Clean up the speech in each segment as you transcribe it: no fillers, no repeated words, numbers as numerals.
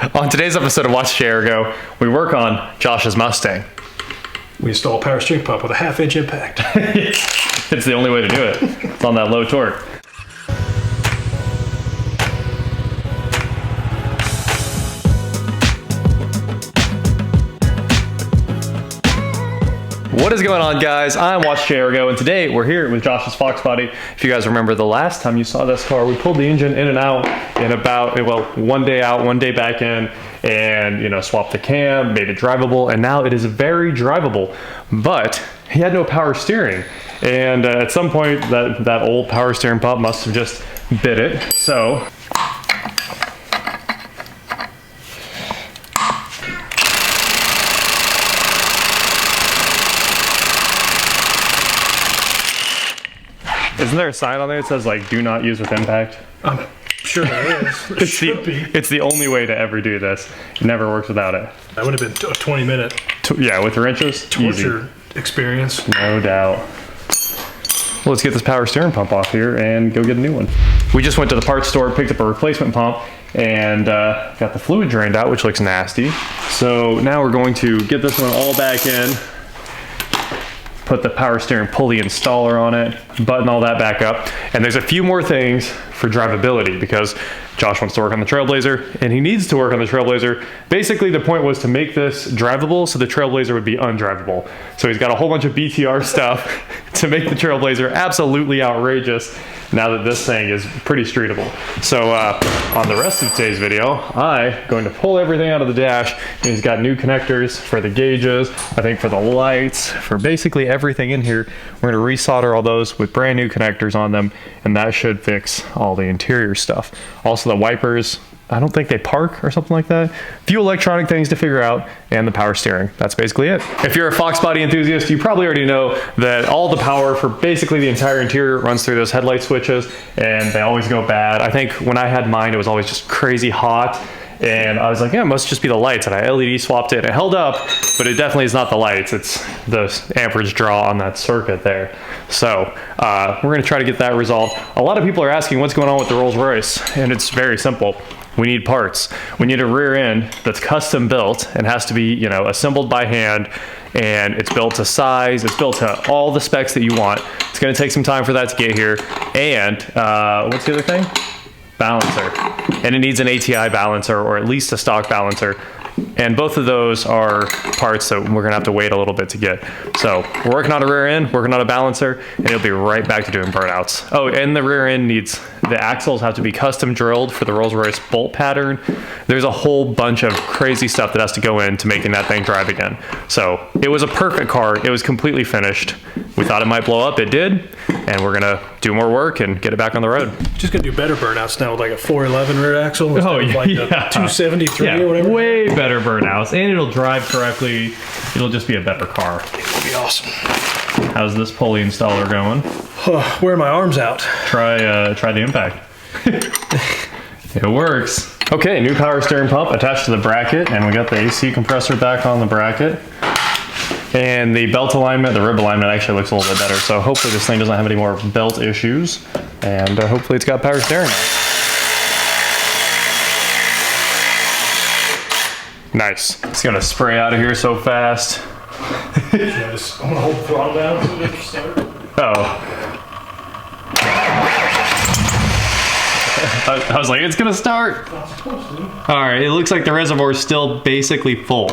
On today's episode of Watch Share Go, we work on Josh's Mustang. We install a power steering pump with a 1/2 inch impact. It's the only way to do it. It's on that low torque. What is going on, guys? I'm Watch Share Go, and today we're here with Josh's Foxbody. If you guys remember the last time you saw this car, we pulled the engine in and out in about, well, one day out, one day back in, and, you know, swapped the cam, made it drivable, and now it is very drivable. But he had no power steering, and at some point that old power steering pump must have just bit it. So isn't there a sign on there that says, like, do not use with impact? I'm sure there is. It's the only way to ever do this. It never works without it. That would have been a 20-minute Yeah, with the wrenches, torture experience. No doubt. Well, let's get this power steering pump off here and go get a new one. We just went to the parts store, picked up a replacement pump, and got the fluid drained out, which looks nasty. So now we're going to get this one all back in, put the power steering pulley installer on it, button all that back up. And there's a few more things for drivability because Josh wants to work on the Trailblazer and he needs to work on the Trailblazer. Basically, the point was to make this drivable so the Trailblazer would be undrivable. So he's got a whole bunch of BTR stuff to make the Trailblazer absolutely outrageous now that this thing is pretty streetable. So on the rest of today's video, I'm going to pull everything out of the dash, and he's got new connectors for the gauges, I think for the lights, for basically everything in here. We're going to resolder all those with brand new connectors on them, and that should fix all the interior stuff. Also the wipers, I don't think they park or something like that. A few electronic things to figure out, and the power steering. That's basically it. If you're a Foxbody enthusiast, you probably already know that all the power for basically the entire interior runs through those headlight switches, and they always go bad. I think when I had mine, it was always just crazy hot, and I was like, yeah, it must just be the lights, and I LED swapped it. It held up, but it definitely is not the lights. It's the amperage draw on that circuit there. So we're gonna try to get that resolved. A lot of people are asking what's going on with the Rolls Royce, and it's very simple. We need parts. We need a rear end that's custom built and has to be, you know, assembled by hand, and it's built to size, it's built to all the specs that you want. It's gonna take some time for that to get here. And what's the other thing? Balancer. And it needs an ATI balancer, or at least a stock balancer. And both of those are parts that we're gonna have to wait a little bit to get. So we're working on a rear end, working on a balancer, and it'll be right back to doing burnouts. Oh, and the rear end needs, the axles have to be custom drilled for the Rolls-Royce bolt pattern. There's a whole bunch of crazy stuff that has to go into making that thing drive again. So it was a perfect car. It was completely finished. We thought it might blow up. It did. And we're gonna do more work and get it back on the road. Just gonna do better burnouts now with like a 411 rear axle instead of like yeah. a 273 or whatever. Way better burnouts, and it'll drive correctly. It'll just be a better car. It'll be awesome. How's this pulley installer going? Wearing my arms out. Try the impact. It works. Okay, new power steering pump attached to the bracket, and we got the AC compressor back on the bracket. And the belt alignment, the rib alignment actually looks a little bit better. So hopefully this thing doesn't have any more belt issues, and hopefully it's got power steering now. Nice. It's gonna spray out of here so fast. I'm gonna hold the throttle down so it start. Oh. I was like, it's gonna start. Not supposed to. All right, it looks like the reservoir is still basically full.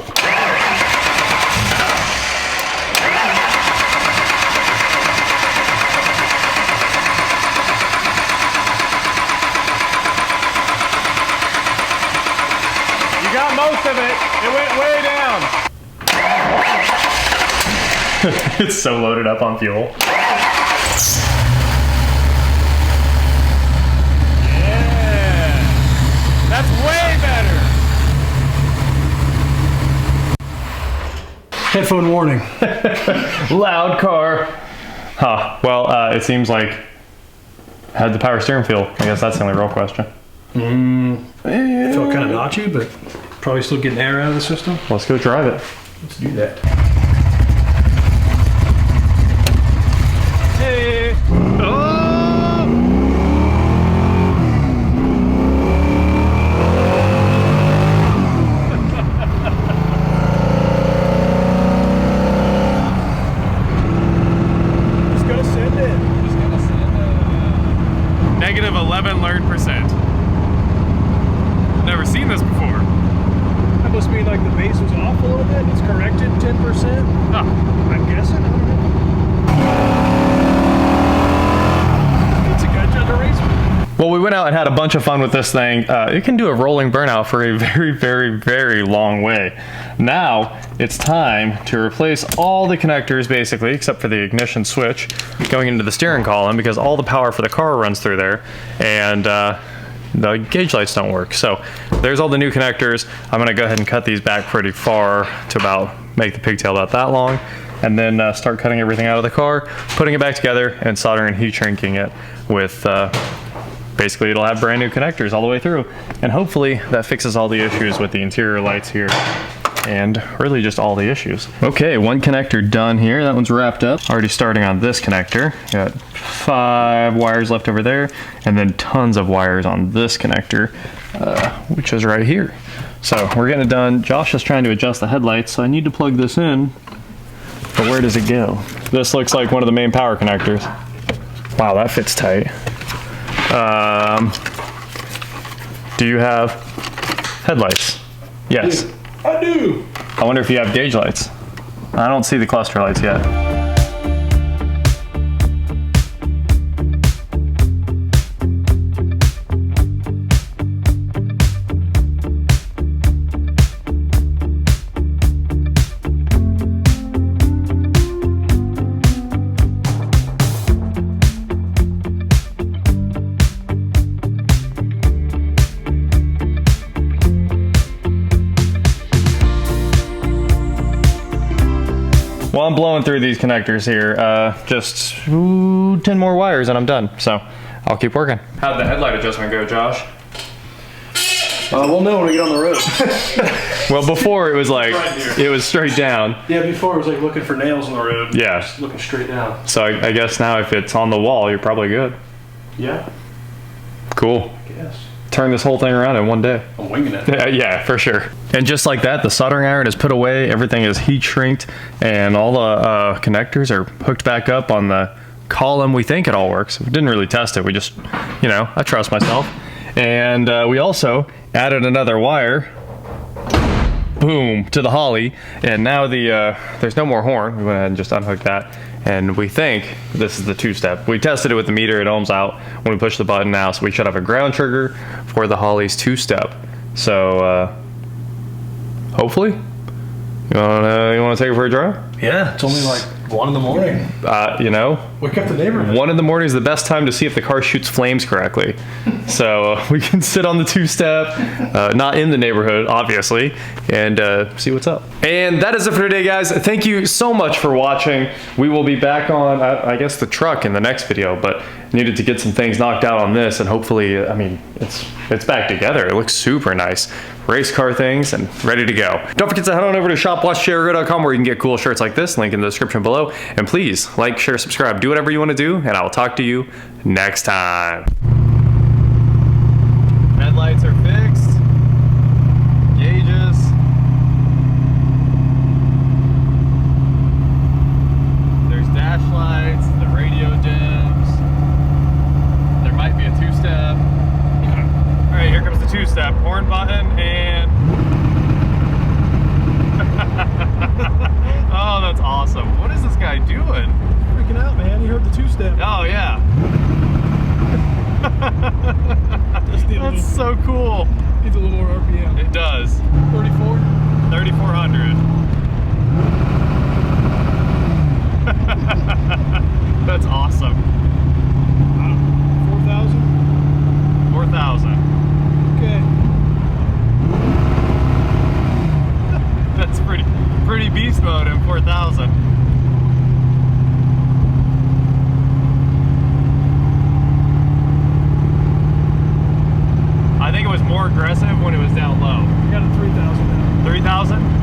You got most of it. It went way down. It's so loaded up on fuel. That's way better. Headphone warning. Loud car. Huh. Well, it seems like how'd the power steering feel? I guess that's the only real question. It felt kind of notchy, but probably still getting air out of the system. Let's go drive it. Let's do that. Hey. Oh! went out and had a bunch of fun with this thing. It can do a rolling burnout for a very, very, very long way. Now it's time to replace all the connectors basically, except for the ignition switch going into the steering column, because all the power for the car runs through there, and the gauge lights don't work. So there's all the new connectors. I'm gonna go ahead and cut these back pretty far to about make the pigtail about that long, and then start cutting everything out of the car, putting it back together, and soldering and heat shrinking it with, basically it'll have brand new connectors all the way through. And hopefully that fixes all the issues with the interior lights here, and really just all the issues. Okay, one connector done here. That one's wrapped up. Already starting on this connector. Got 5 wires left over there, and then tons of wires on this connector, which is right here. So we're getting it done. Josh is trying to adjust the headlights, so I need to plug this in. But where does it go? This looks like one of the main power connectors. Wow, that fits tight. Do you have headlights? Yes. I do. I wonder if you have gauge lights. I don't see the cluster lights yet. Well, I'm blowing through these connectors here. Just 10 more wires and I'm done. So I'll keep working. How'd the headlight adjustment go, Josh? We'll know when we get on the road. Well, before it was like, it was straight down. Yeah, before it was like looking for nails on the road. Yeah. Just looking straight down. So I guess now if it's on the wall, you're probably good. Yeah. Cool. Yes. Turn this whole thing around in one day. I'm winging it. Yeah, for sure. And just like that, the soldering iron is put away, everything is heat shrinked, and all the connectors are hooked back up on the column. We think it all works. We didn't really test it. We just, you know, I trust myself. And we also added another wire, boom, to the Holley. And now there's no more horn. We went ahead and just unhooked that. And we think this is the 2-step. We tested it with the meter, it ohms out when we push the button now, so we should have a ground trigger for the Holley's 2-step. So, hopefully, you wanna take it for a drive? Yeah, it's only like 1 in the morning. You know, Wake up the neighborhood. 1 in the morning is the best time to see if the car shoots flames correctly. So we can sit on the 2-step, not in the neighborhood, obviously, and see what's up. And that is it for today, guys. Thank you so much for watching. We will be back on, I guess, the truck in the next video, but needed to get some things knocked out on this, and hopefully, I mean, it's back together. It looks super nice. Race car things and ready to go. Don't forget to head on over to shop.watchshare.com where you can get cool shirts like this, link in the description below. And please like, share, subscribe, do whatever you want to do, and I will talk to you next time. Headlights are fixed. Gauges. There's dash lights, the radio dims. There might be a 2-step. All right, here comes the 2-step. Horn button and... Oh, that's awesome. What is this guy doing? Freaking out, man. He heard the 2-step. Oh, yeah. That's so cool. Needs a little more RPM. It does. 34? 3,400. That's awesome. 4,000? 4,000. Okay. That's pretty beast mode in 4,000. I think it was more aggressive when it was down low. I got a 3,000 now. 3,000?